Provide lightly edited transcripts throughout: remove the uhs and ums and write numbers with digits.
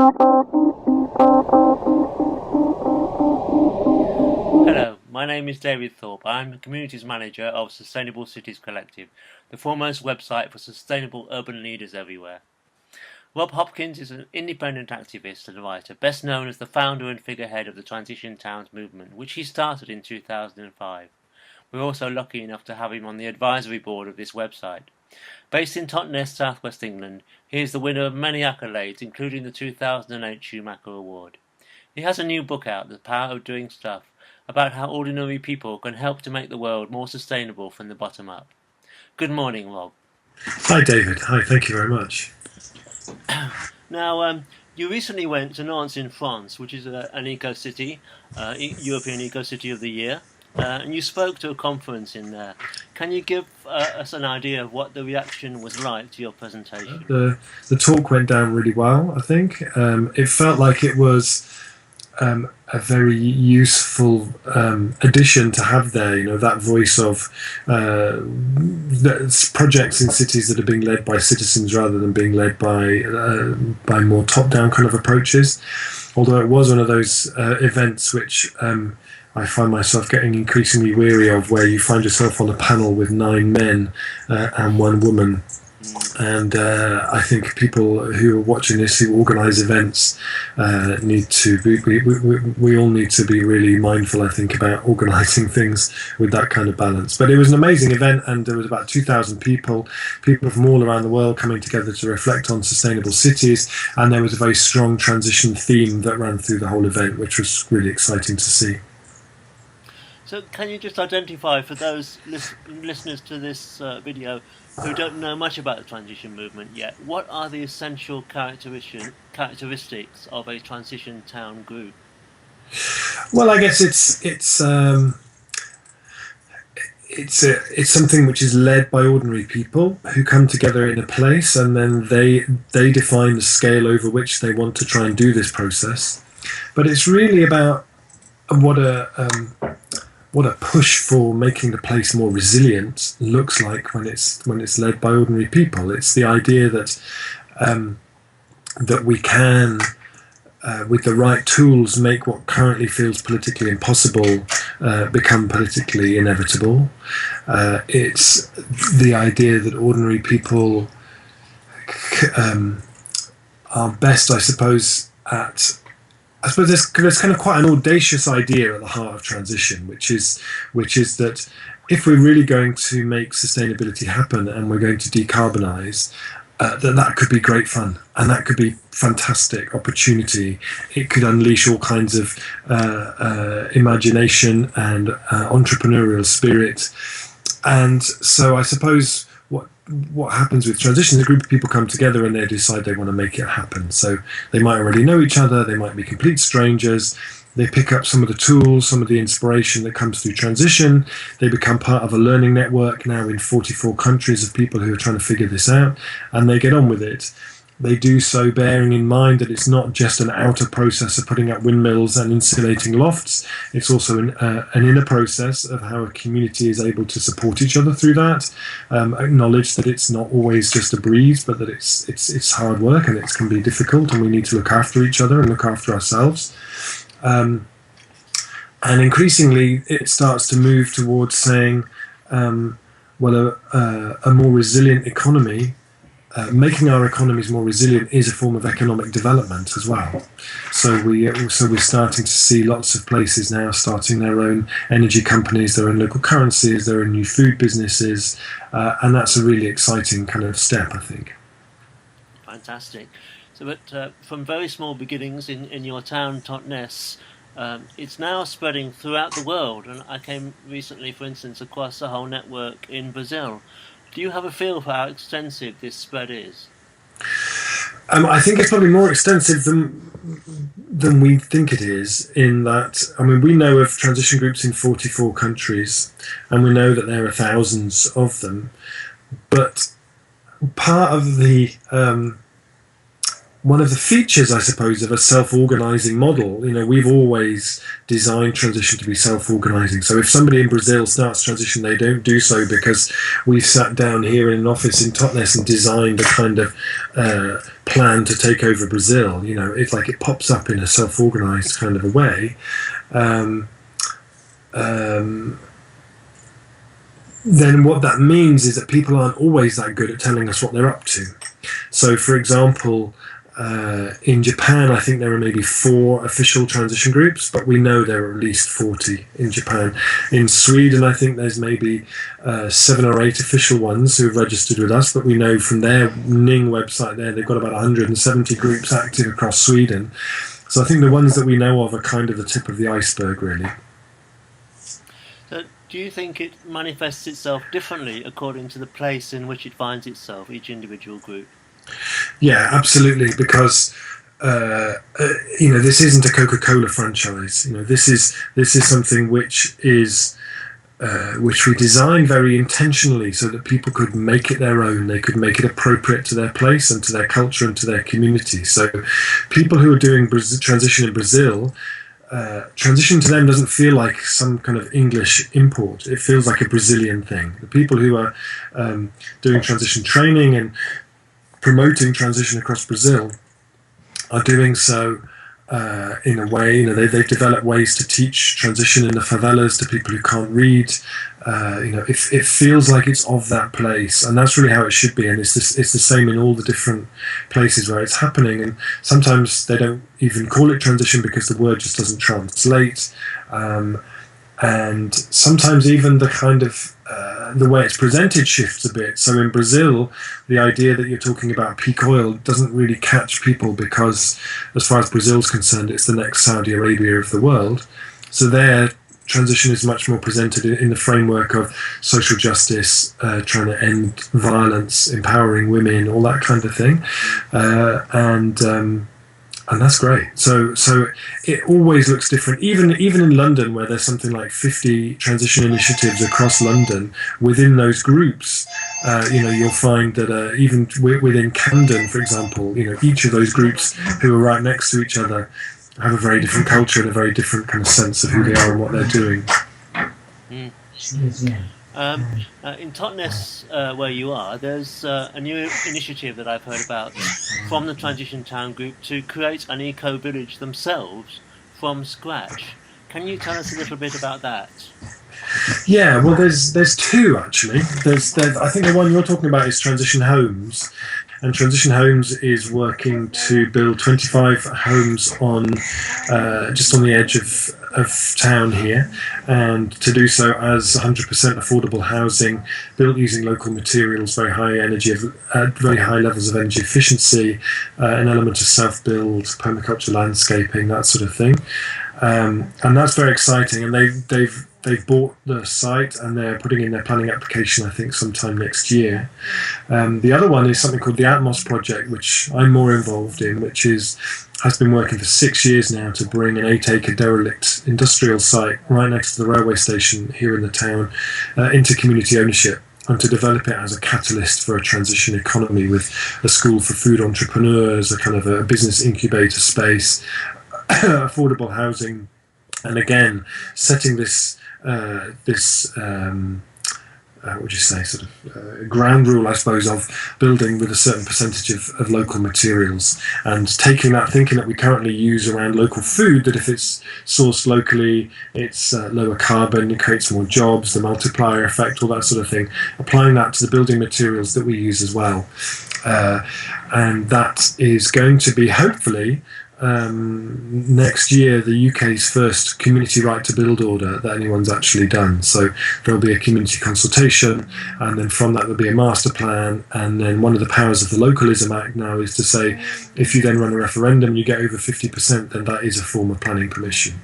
Hello, my name is David Thorpe. I'm the Communities Manager of Sustainable Cities Collective, the foremost website for sustainable urban leaders everywhere. Rob Hopkins is an independent activist and writer, best known as the founder and figurehead of the Transition Towns movement, which he started in 2005. We're also lucky enough to have him on the advisory board of this website. Based in Totnes, southwest England, he is the winner of many accolades, including the 2008 Schumacher Award. He has a new book out, The Power of Doing Stuff, about how ordinary people can help to make the world more sustainable from the bottom up. Good morning, Rob. Hi, David. Hi, thank you very much. Now, you recently went to Nantes in France, which is an eco-city, European Eco-City of the Year, and you spoke to a conference in there. Can you give us an idea of what the reaction was like to your presentation? The talk went down really well, I think. It felt like it was a very useful addition to have there, that voice of projects in cities that are being led by citizens rather than being led by more top-down kind of approaches. Although it was one of those events which I find myself getting increasingly weary of, where you find yourself on a panel with 9 men and 1 woman. And I think people who are watching this, who organise events, need to be, we all need to be really mindful, I think, about organising things with that kind of balance. But it was an amazing event, and there was about 2,000 people from all around the world coming together to reflect on sustainable cities, and there was a very strong transition theme that ran through the whole event, which was really exciting to see. So can you just identify, for those listeners to this video who don't know much about the transition movement yet, what are the essential characteristics of a transition town group? Well, I guess it's something which is led by ordinary people who come together in a place, and then they define the scale over which they want to try and do this process. But it's really about what a push for making the place more resilient looks like when it's led by ordinary people. It's the idea that that we can, with the right tools, make what currently feels politically impossible become politically inevitable. It's the idea that ordinary people are best, I suppose, there's kind of quite an audacious idea at the heart of transition, which is that if we're really going to make sustainability happen and we're going to decarbonise, that could be great fun, and that could be fantastic opportunity. It could unleash all kinds of imagination and entrepreneurial spirit. And so I suppose what happens with transition is a group of people come together and they decide they want to make it happen. So they might already know each other, they might be complete strangers, they pick up some of the tools, some of the inspiration that comes through transition, they become part of a learning network now in 44 countries of people who are trying to figure this out, and they get on with it. They do so bearing in mind that it's not just an outer process of putting up windmills and insulating lofts. It's also an inner process of how a community is able to support each other through that. Acknowledge that it's not always just a breeze, but that it's hard work and it can be difficult, and we need to look after each other and look after ourselves. And increasingly, it starts to move towards saying, a more resilient economy. Making our economies more resilient is a form of economic development as well. So we're starting to see lots of places now starting their own energy companies, their own local currencies, their own new food businesses, and that's a really exciting kind of step, I think. Fantastic. So, but from very small beginnings in your town, Totnes, it's now spreading throughout the world, and I came recently, for instance, across the whole network in Brazil. Do you have a feel for how extensive this spread is? I think it's probably more extensive than we think it is, in that, we know of transition groups in 44 countries, and we know that there are thousands of them, but part of the one of the features, I suppose, of a self-organizing model. We've always designed transition to be self-organizing. So if somebody in Brazil starts transition, they don't do so because we've sat down here in an office in Totnes and designed a kind of plan to take over Brazil. It's like it pops up in a self-organized kind of a way. Then what that means is that people aren't always that good at telling us what they're up to. So, for example, in Japan, I think there are maybe 4 official transition groups, but we know there are at least 40 in Japan. In Sweden, I think there's maybe 7 or 8 official ones who have registered with us, but we know from their Ning website there, they've got about 170 groups active across Sweden. So I think the ones that we know of are kind of the tip of the iceberg, really. So do you think it manifests itself differently according to the place in which it finds itself, each individual group? Yeah, absolutely. Because this isn't a Coca-Cola franchise. This is something which we designed very intentionally so that people could make it their own. They could make it appropriate to their place and to their culture and to their community. So, people who are doing transition in Brazil. Transition to them doesn't feel like some kind of English import. It feels like a Brazilian thing. The people who are doing transition training and promoting transition across Brazil are doing so in a way, they've developed ways to teach transition in the favelas to people who can't read. It feels like it's of that place, and that's really how it should be. And it's the same in all the different places where it's happening. And sometimes they don't even call it transition because the word just doesn't translate. And sometimes even the kind of the way it's presented shifts a bit. So in Brazil, the idea that you're talking about peak oil doesn't really catch people because, as far as Brazil's concerned, it's the next Saudi Arabia of the world. So their transition is much more presented in the framework of social justice, trying to end violence, empowering women, all that kind of thing. And that's great. So it always looks different. Even in London, where there's something like 50 transition initiatives across London, within those groups, you'll find that even within Camden, for example, each of those groups who are right next to each other have a very different culture and a very different kind of sense of who they are and what they're doing. In Totnes, where you are, there's a new initiative that I've heard about from the Transition Town Group to create an eco-village themselves from scratch. Can you tell us a little bit about that? Yeah, well, there's 2 actually. There's I think the one you're talking about is Transition Homes. And Transition Homes is working to build 25 homes on just on the edge of town here, and to do so as 100% affordable housing, built using local materials, very high levels of energy efficiency, an element of self-build, permaculture landscaping, that sort of thing. And that's very exciting. And they've bought the site and they're putting in their planning application, I think, sometime next year. The other one is something called the Atmos project, which I'm more involved in, which has been working for 6 years now to bring an 8-acre derelict industrial site right next to the railway station here in the town into community ownership, and to develop it as a catalyst for a transition economy with a school for food entrepreneurs, a kind of a business incubator space, affordable housing, and again setting this what would you say, sort of ground rule, I suppose, of building with a certain percentage of local materials, and taking that thinking that we currently use around local food, that if it's sourced locally, it's lower carbon, it creates more jobs, the multiplier effect, all that sort of thing, applying that to the building materials that we use as well. And that is going to be, hopefully, next year, the UK's first community right to build order that anyone's actually done. So there'll be a community consultation, and then from that there'll be a master plan, and then one of the powers of the Localism Act now is to say if you then run a referendum and you get over 50%, then that is a form of planning permission.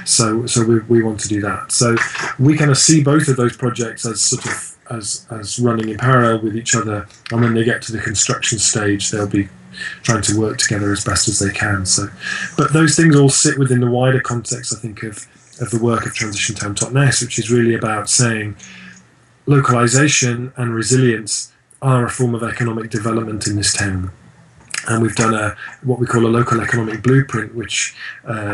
So we want to do that. So we kind of see both of those projects as sort of as running in parallel with each other, and when they get to the construction stage, they'll be trying to work together as best as they can. So, but those things all sit within the wider context, I think, of the work of Transition Town Totnes, which is really about saying localization and resilience are a form of economic development in this town. And we've done what we call a local economic blueprint, which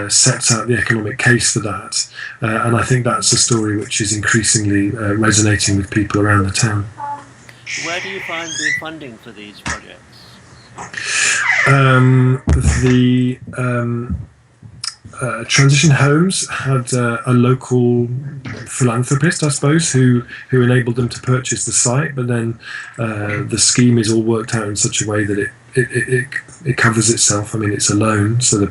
sets out the economic case for that. And I think that's a story which is increasingly resonating with people around the town. Where do you find the funding for these projects? The Transition Homes had a local philanthropist, I suppose, who enabled them to purchase the site. But then the scheme is all worked out in such a way that it covers itself. I mean, it's a loan, so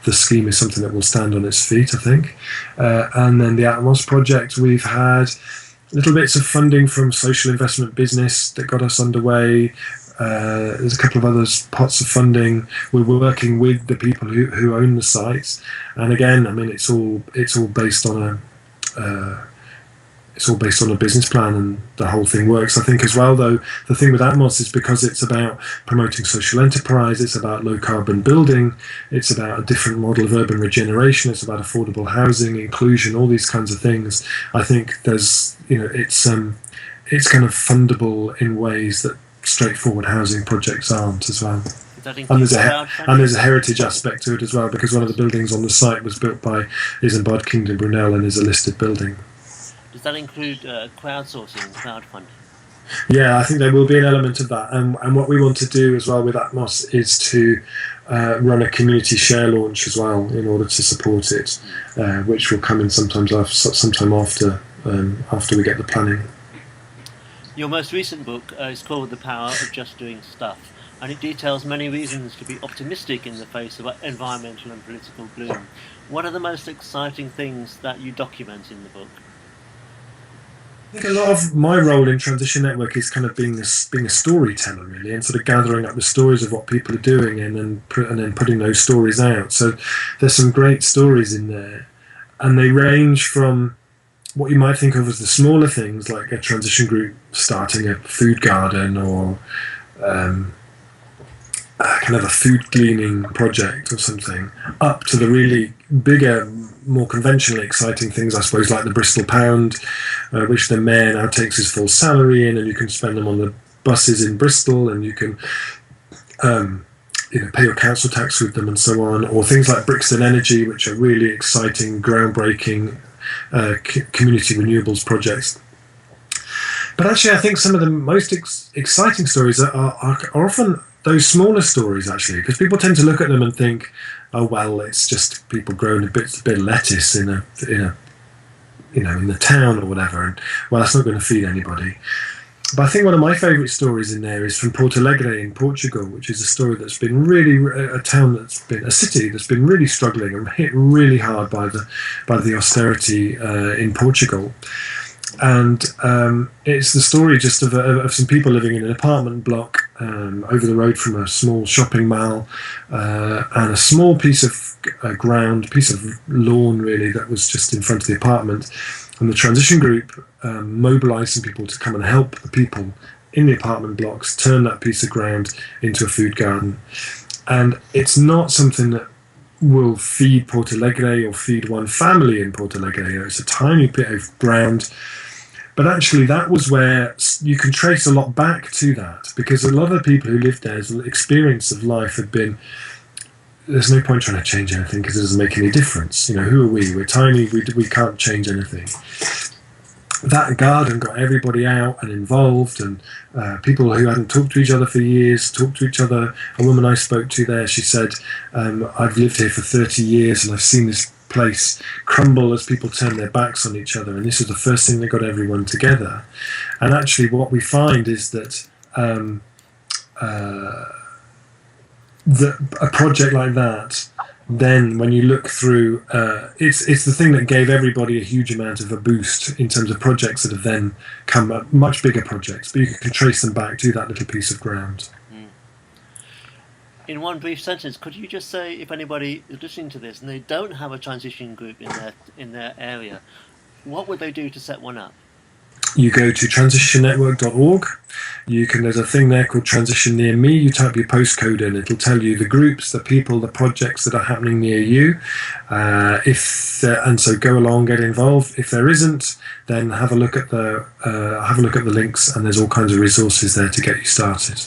the scheme is something that will stand on its feet, I think. And then the Atmos project, we've had little bits of funding from social investment business that got us underway. There's a couple of other pots of funding. We're working with the people who own the sites, and again, I mean, it's all based on a business plan, and the whole thing works. I think as well, though, the thing with Atmos is because it's about promoting social enterprise, it's about low carbon building, it's about a different model of urban regeneration, it's about affordable housing, inclusion, all these kinds of things. I think there's, it's kind of fundable in ways that straightforward housing projects aren't as well. And there's a heritage aspect to it as well, because one of the buildings on the site was built by Isambard Kingdom Brunel and is a listed building. Does that include crowdsourcing, crowdfunding? Yeah, I think there will be an element of that. And what we want to do as well with Atmos is to run a community share launch as well in order to support it, which will come in sometime after we get the planning. Your most recent book is called The Power of Just Doing Stuff, and it details many reasons to be optimistic in the face of environmental and political gloom. What are the most exciting things that you document in the book? I think a lot of my role in Transition Network is kind of being a storyteller, really, and sort of gathering up the stories of what people are doing and then putting those stories out. So there's some great stories in there, and they range from what you might think of as the smaller things, like a transition group starting a food garden or kind of a food gleaning project or something, up to the really bigger, more conventionally exciting things, I suppose, like the Bristol Pound, which the mayor now takes his full salary in, and you can spend them on the buses in Bristol, and you can pay your council tax with them and so on, or things like Brixton Energy, which are really exciting, groundbreaking community renewables projects. But actually, I think some of the most exciting stories are often those smaller stories, actually, because people tend to look at them and think, oh well, it's just people growing a bit of lettuce in the town or whatever, and well, that's not going to feed anybody. But I think one of my favourite stories in there is from Porto Alegre in Portugal, which is a story that's been really a city that's been really struggling and hit really hard by the austerity in Portugal. And it's the story just of some people living in an apartment block over the road from a small shopping mall, and a small piece of lawn, really, that was just in front of the apartment. And the transition group mobilised some people to come and help the people in the apartment blocks turn that piece of ground into a food garden. And it's not something that will feed Porto Alegre or feed one family in Porto Alegre. It's a tiny bit of ground. But actually, that was where you can trace a lot back to that, because a lot of the people who lived there's experience of life had been, there's no point trying to change anything because it doesn't make any difference. Who are we? We're tiny, we can't change anything. That garden got everybody out and involved, and people who hadn't talked to each other for years talked to each other. A woman I spoke to there, she said, I've lived here for 30 years and I've seen this place crumble as people turn their backs on each other, and this was the first thing that got everyone together. And actually what we find is that a project like that, then when you look through, it's the thing that gave everybody a huge amount of a boost in terms of projects that have then come up, much bigger projects, but you can trace them back to that little piece of ground. In one brief sentence, could you just say, if anybody is listening to this and they don't have a transition group in their area, what would they do to set one up? You go to transitionnetwork.org. There's a thing there called Transition Near Me. You type your postcode in, it'll tell you the groups, the people, the projects that are happening near you. And so go along, get involved. If there isn't, then have a look at the links, and there's all kinds of resources there to get you started.